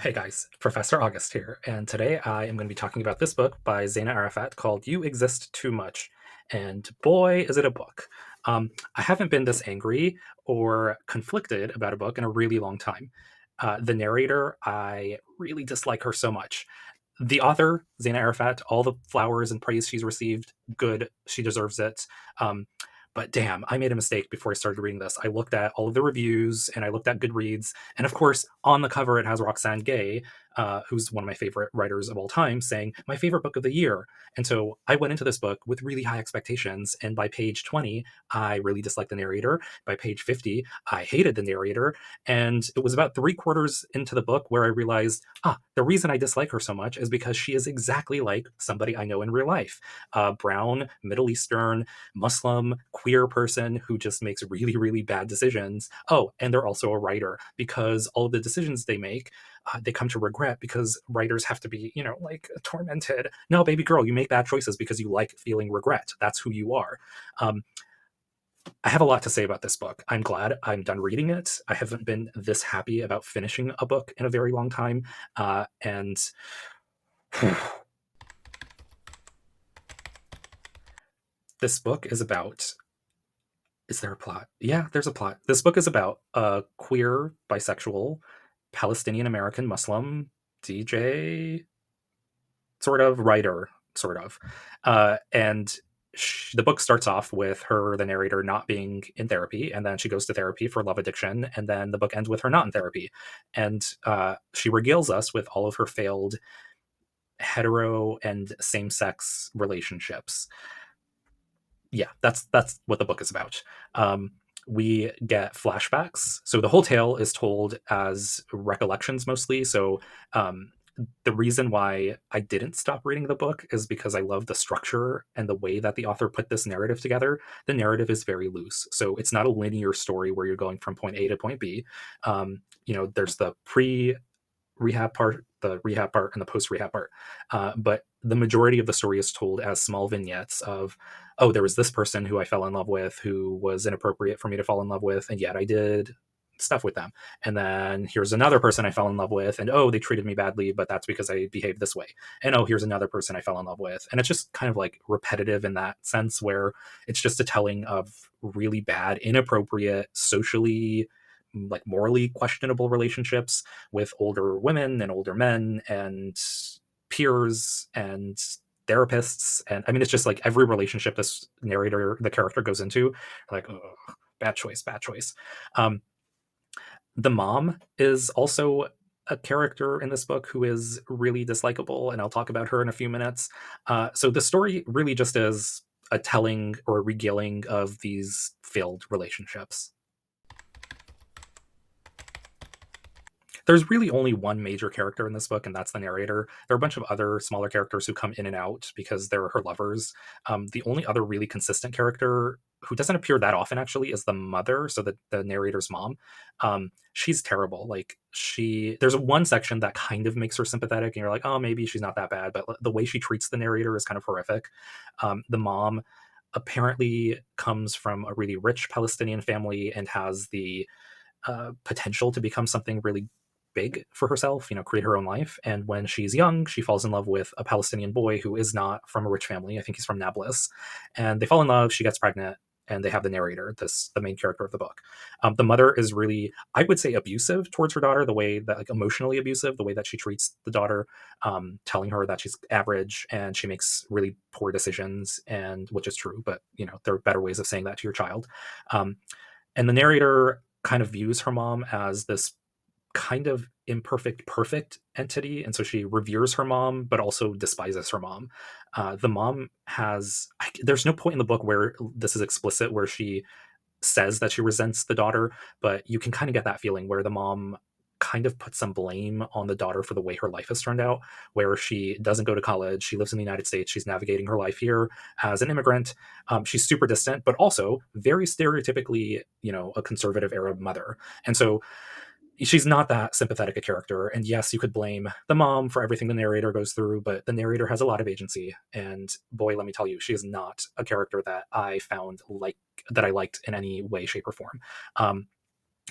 Hey guys, Professor August here, and today I am going to be talking about this book by Zaina Arafat called You Exist Too Much. And boy, is it a book. I haven't been this angry or conflicted about a book in a really long time. The narrator, I really dislike her so much. The author, Zaina Arafat, all the flowers and praise she's received, good, she deserves it. Um, but damn, I made a mistake before I started reading this. I looked at all of the reviews and I looked at Goodreads, and of course, on the cover, it has Roxane Gay, who's one of my favorite writers of all time, saying, my favorite book of the year. And so I went into this book with really high expectations. And by page 20, I really disliked the narrator. By page 50, I hated the narrator. And it was about three-quarters into the book where I realized, the reason I dislike her so much is because she is exactly like somebody I know in real life. A brown, Middle Eastern, Muslim, queer person who just makes really, really bad decisions. Oh, and they're also a writer because all of the decisions they make, they come to regret because writers have to be, like tormented. No, baby girl, you make bad choices because you like feeling regret. That's who you are. Um, I have a lot to say about this book. I'm glad I'm done reading it. I haven't been this happy about finishing a book in a very long time. And this book is about. Is there a plot? Yeah, there's a plot. This book is about a queer, bisexual, Palestinian American Muslim DJ sort of writer, sort of. And the book starts off with her, the narrator, not being in therapy, and then she goes to therapy for love addiction, and then the book ends with her not in therapy. And she regales us with all of her failed hetero and same sex relationships. Yeah, that's what the book is about. We get flashbacks. So the whole tale is told as recollections mostly. So the reason why I didn't stop reading the book is because I love the structure and the way that the author put this narrative together. The narrative is very loose. So it's not a linear story where you're going from point A to point B. There's the rehab part, the rehab part, and the post rehab part. But the majority of the story is told as small vignettes of, oh, there was this person who I fell in love with who was inappropriate for me to fall in love with, and yet I did stuff with them. And then here's another person I fell in love with, and oh, they treated me badly, but that's because I behaved this way. And oh, here's another person I fell in love with. And it's just kind of like repetitive in that sense where it's just a telling of really bad, inappropriate, socially like morally questionable relationships with older women and older men and peers and therapists. And I mean, it's just like every relationship this narrator, the character goes into, like, oh, bad choice, bad choice. um, the mom is also a character in this book who is really dislikable, and I'll talk about her in a few minutes. So the story really just is a telling or a regaling of these failed relationships. There's really only one major character in this book, and that's the narrator. There are a bunch of other smaller characters who come in and out because they're her lovers. The only other really consistent character who doesn't appear that often actually is the mother, so the narrator's mom. She's terrible. Like there's one section that kind of makes her sympathetic, and you're like, oh, maybe she's not that bad, but the way she treats the narrator is kind of horrific. The mom apparently comes from a really rich Palestinian family and has the potential to become something really big for herself, create her own life. And when she's young, she falls in love with a Palestinian boy who is not from a rich family. I think he's from Nablus. And they fall in love, she gets pregnant, and they have the narrator, the main character of the book. The mother is really, I would say, abusive towards her daughter, the way that, like, emotionally abusive, the way that she treats the daughter, telling her that she's average and she makes really poor decisions, and which is true, but there are better ways of saying that to your child. Um, and the narrator kind of views her mom as this kind of imperfect, perfect entity. And so she reveres her mom, but also despises her mom. The mom there's no point in the book where this is explicit, where she says that she resents the daughter, but you can kind of get that feeling where the mom kind of puts some blame on the daughter for the way her life has turned out, where she doesn't go to college, she lives in the United States, she's navigating her life here as an immigrant. She's super distant, but also very stereotypically, a conservative Arab mother. And so she's not that sympathetic a character. And yes, you could blame the mom for everything the narrator goes through, but the narrator has a lot of agency. And boy, let me tell you, she is not a character that I found that I liked in any way, shape, or form.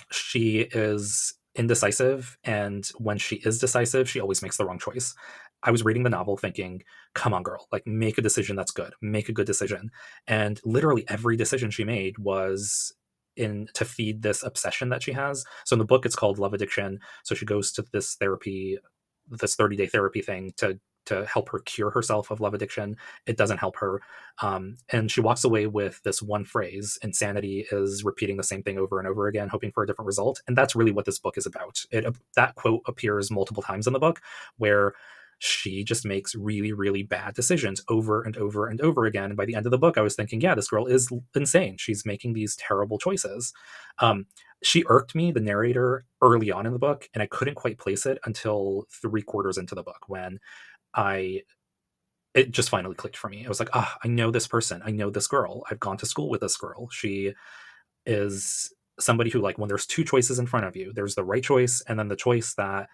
She is indecisive, and when she is decisive, she always makes the wrong choice. I was reading the novel thinking, come on, girl, like make a decision that's good, make a good decision. And literally every decision she made was in to feed this obsession that she has. So in the book, it's called Love Addiction. So she goes to this therapy, this 30-day therapy thing to help her cure herself of love addiction. It doesn't help her. And she walks away with this one phrase: insanity is repeating the same thing over and over again, hoping for a different result. And that's really what this book is about. That quote appears multiple times in the book, where she just makes really, really bad decisions over and over and over again. And by the end of the book, I was thinking, yeah, this girl is insane. She's making these terrible choices. Um, she irked me, the narrator, early on in the book, and I couldn't quite place it until three-quarters into the book, when I it just finally clicked for me. I was like, ah, I know this person. I know this girl. I've gone to school with this girl. She is somebody who, like, when there's two choices in front of you, there's the right choice and then the choice that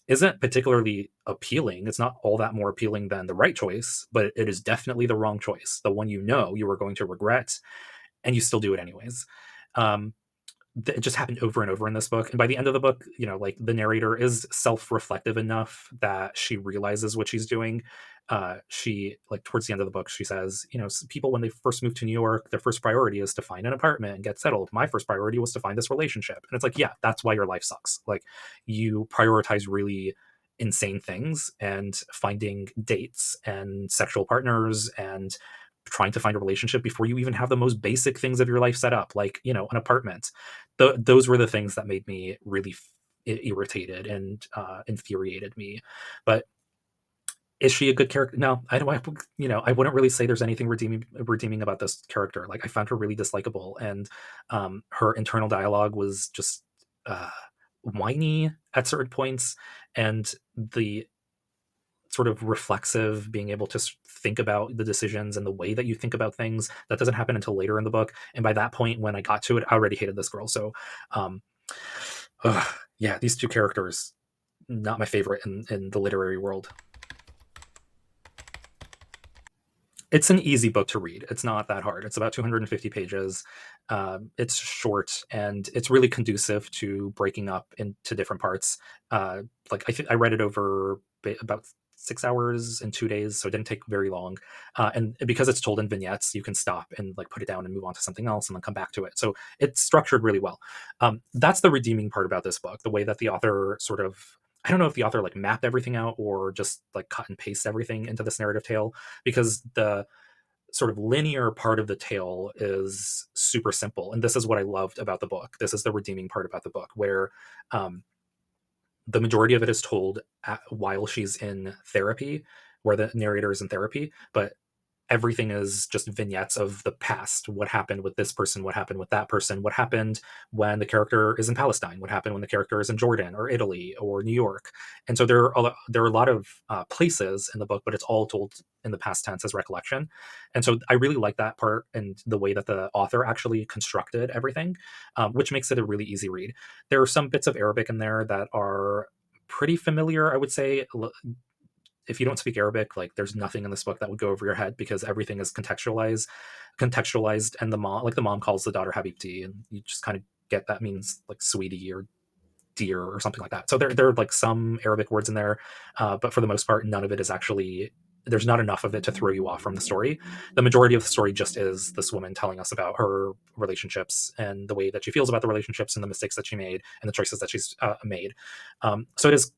isn't particularly appealing. It's not all that more appealing than the right choice, but it is definitely the wrong choice. The one you know you are going to regret, and you still do it anyways. Um, it just happened over and over in this book. And by the end of the book, like, the narrator is self-reflective enough that she realizes what she's doing. She, like, towards the end of the book, she says, people, when they first move to New York, their first priority is to find an apartment and get settled. My first priority was to find this relationship. And it's like, yeah, that's why your life sucks. Like, you prioritize really insane things, and finding dates and sexual partners and trying to find a relationship before you even have the most basic things of your life set up, like, an apartment. Those were the things that made me really irritated and infuriated me. But is she a good character? No, I don't. I wouldn't really say there's anything redeeming about this character. Like, I found her really dislikable, and her internal dialogue was just uh, whiny at certain points, and the sort of reflexive, being able to think about the decisions and the way that you think about things, that doesn't happen until later in the book. And by that point, when I got to it, I already hated this girl. So um yeah, these two characters, not my favorite in the literary world. It's an easy book to read. It's not that hard. It's about 250 pages. It's short, and it's really conducive to breaking up into different parts. Like, I read it over about 6 hours in 2 days, so it didn't take very long. And because it's told in vignettes, you can stop and, like, put it down and move on to something else, and then come back to it. So it's structured really well. That's the redeeming part about this book. The way that the author sort of, I don't know if the author, like, mapped everything out or just, like, cut and paste everything into this narrative tale, because the sort of linear part of the tale is super simple. And this is what I loved about the book. This is the redeeming part about the book, where um, the majority of it is told while she's in therapy, where the narrator is in therapy, but everything is just vignettes of the past. What happened with this person? What happened with that person? What happened when the character is in Palestine? What happened when the character is in Jordan or Italy or New York? And so there are a lot of places in the book, but it's all told in the past tense as recollection. And so I really like that part, and the way that the author actually constructed everything, which makes it a really easy read. There are some bits of Arabic in there that are pretty familiar, I would say. If you don't speak Arabic, like, there's nothing in this book that would go over your head, because everything is contextualized. And the mom calls the daughter Habibti, and you just kind of get that means, like, sweetie or dear or something like that. So there are, like, some Arabic words in there, but for the most part, none of it is actually. There's not enough of it to throw you off from the story. The majority of the story just is this woman telling us about her relationships and the way that she feels about the relationships and the mistakes that she made and the choices that she's made. So it is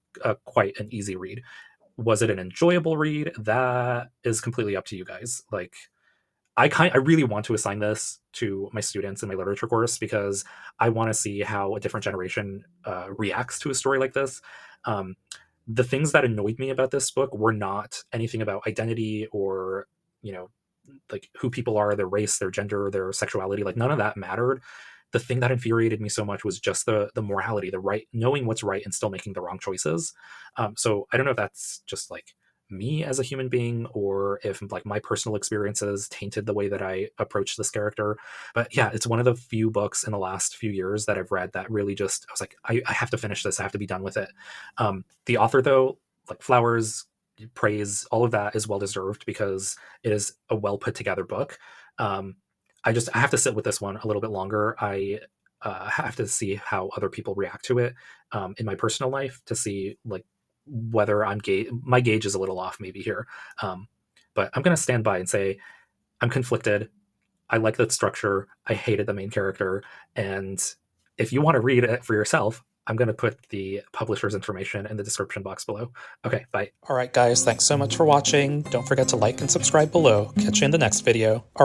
quite an easy read. Was it an enjoyable read? That is completely up to you guys. Like, I really want to assign this to my students in my literature course, because I want to see how a different generation reacts to a story like this. Um, the things that annoyed me about this book were not anything about identity or, you know, like, who people are, their race, their gender, their sexuality. Like, none of that mattered. The thing that infuriated me so much was just the morality, the right, knowing what's right and still making the wrong choices. So I don't know if that's just, like, me as a human being, or if, like, my personal experiences tainted the way that I approach this character. But yeah, it's one of the few books in the last few years that I've read that really just, I was like, I have to finish this. I have to be done with it. The author, though, like, flowers, praise, all of that is well deserved, because it is a well put together book. Um, I have to sit with this one a little bit longer. have to see how other people react to it in my personal life to see like whether my gauge is a little off maybe here. But I'm going to stand by and say I'm conflicted. I like the structure. I hated the main character. And if you want to read it for yourself, I'm going to put the publisher's information in the description box below. Okay, bye. All right, guys, thanks so much for watching. Don't forget to like and subscribe below. Catch you in the next video.